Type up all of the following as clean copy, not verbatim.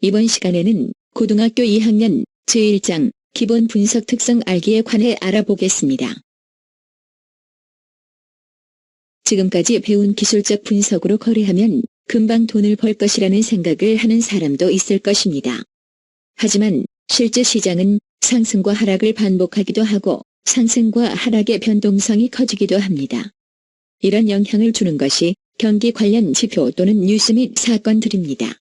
이번 시간에는 고등학교 2학년 제1장 기본 분석 특성 알기에 관해 알아보겠습니다. 지금까지 배운 기술적 분석으로 거래하면 금방 돈을 벌 것이라는 생각을 하는 사람도 있을 것입니다. 하지만 실제 시장은 상승과 하락을 반복하기도 하고 상승과 하락의 변동성이 커지기도 합니다. 이런 영향을 주는 것이 경기 관련 지표 또는 뉴스 및 사건들입니다.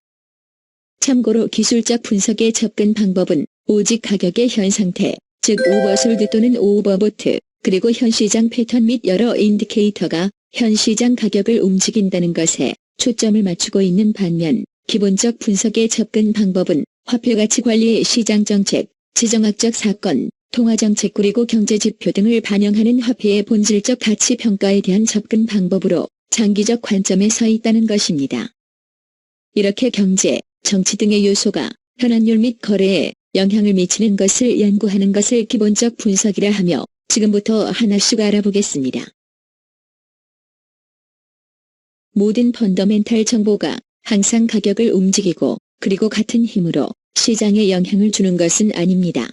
참고로 기술적 분석의 접근 방법은 오직 가격의 현 상태, 즉 오버솔드 또는 오버보트, 그리고 현 시장 패턴 및 여러 인디케이터가 현 시장 가격을 움직인다는 것에 초점을 맞추고 있는 반면 기본적 분석의 접근 방법은 화폐가치 관리, 시장정책, 지정학적 사건, 통화정책 그리고 경제지표 등을 반영하는 화폐의 본질적 가치 평가에 대한 접근 방법으로 장기적 관점에 서 있다는 것입니다. 이렇게 경제, 정치 등의 요소가 현황률 및 거래에 영향을 미치는 것을 연구하는 것을 기본적 분석이라 하며 지금부터 하나씩 알아보겠습니다. 모든 펀더멘탈 정보가 항상 가격을 움직이고 그리고 같은 힘으로 시장에 영향을 주는 것은 아닙니다.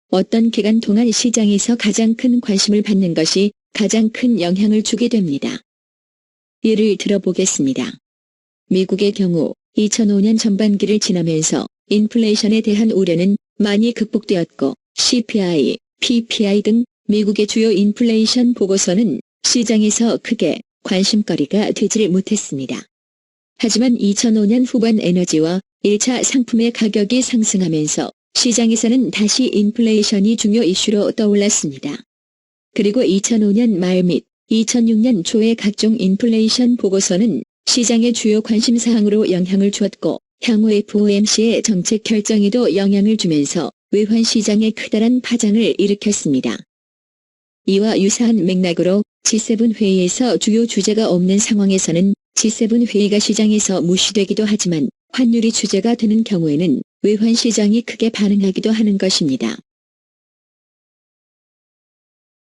어떤 기간 동안 시장에서 가장 큰 관심을 받는 것이 가장 큰 영향을 주게 됩니다. 예를 들어보겠습니다. 미국의 경우 2005년 전반기를 지나면서 인플레이션에 대한 우려는 많이 극복되었고 CPI, PPI 등 미국의 주요 인플레이션 보고서는 시장에서 크게 관심거리가 되지를 못했습니다. 하지만 2005년 후반 에너지와 1차 상품의 가격이 상승하면서 시장에서는 다시 인플레이션이 중요 이슈로 떠올랐습니다. 그리고 2005년 말 및 2006년 초의 각종 인플레이션 보고서는 시장의 주요 관심사항으로 영향을 주었고 향후 FOMC의 정책 결정에도 영향을 주면서 외환 시장에 크다란 파장을 일으켰습니다. 이와 유사한 맥락으로 G7 회의에서 주요 주제가 없는 상황에서는 G7 회의가 시장에서 무시되기도 하지만 환율이 주제가 되는 경우에는 외환 시장이 크게 반응하기도 하는 것입니다.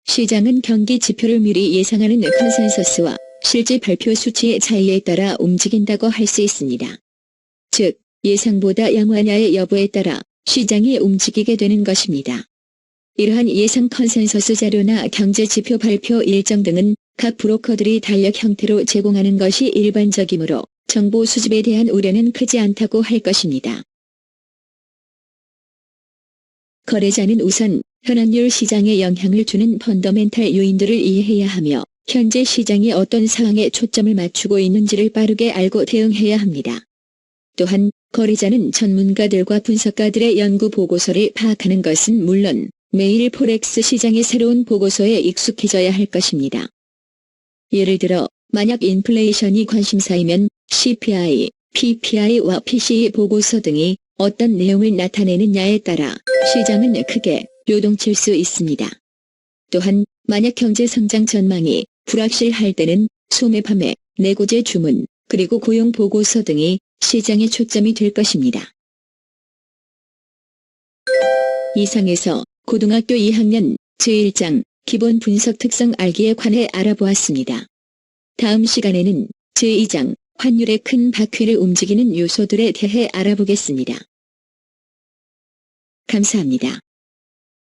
시장은 경기 지표를 미리 예상하는 컨센서스와 실제 발표 수치의 차이에 따라 움직인다고 할 수 있습니다. 즉, 예상보다 양호하냐의 여부에 따라 시장이 움직이게 되는 것입니다. 이러한 예상 컨센서스 자료나 경제 지표 발표 일정 등은 각 브로커들이 달력 형태로 제공하는 것이 일반적이므로 정보 수집에 대한 우려는 크지 않다고 할 것입니다. 거래자는 우선 현황률 시장에 영향을 주는 펀더멘탈 요인들을 이해해야 하며 현재 시장이 어떤 상황에 초점을 맞추고 있는지를 빠르게 알고 대응해야 합니다. 또한 거래자는 전문가들과 분석가들의 연구 보고서를 파악하는 것은 물론 매일 포렉스 시장의 새로운 보고서에 익숙해져야 할 것입니다. 예를 들어 만약 인플레이션이 관심사이면 CPI, PPI와 PCE 보고서 등이 어떤 내용을 나타내느냐에 따라 시장은 크게 요동칠 수 있습니다. 또한 만약 경제 성장 전망이 불확실할 때는 소매 판매, 내구재 주문, 그리고 고용 보고서 등이 시장의 초점이 될 것입니다. 이상에서 고등학교 2학년 제1장 기본 분석 특성 알기에 관해 알아보았습니다. 다음 시간에는 제2장 환율의 큰 바퀴를 움직이는 요소들에 대해 알아보겠습니다. 감사합니다.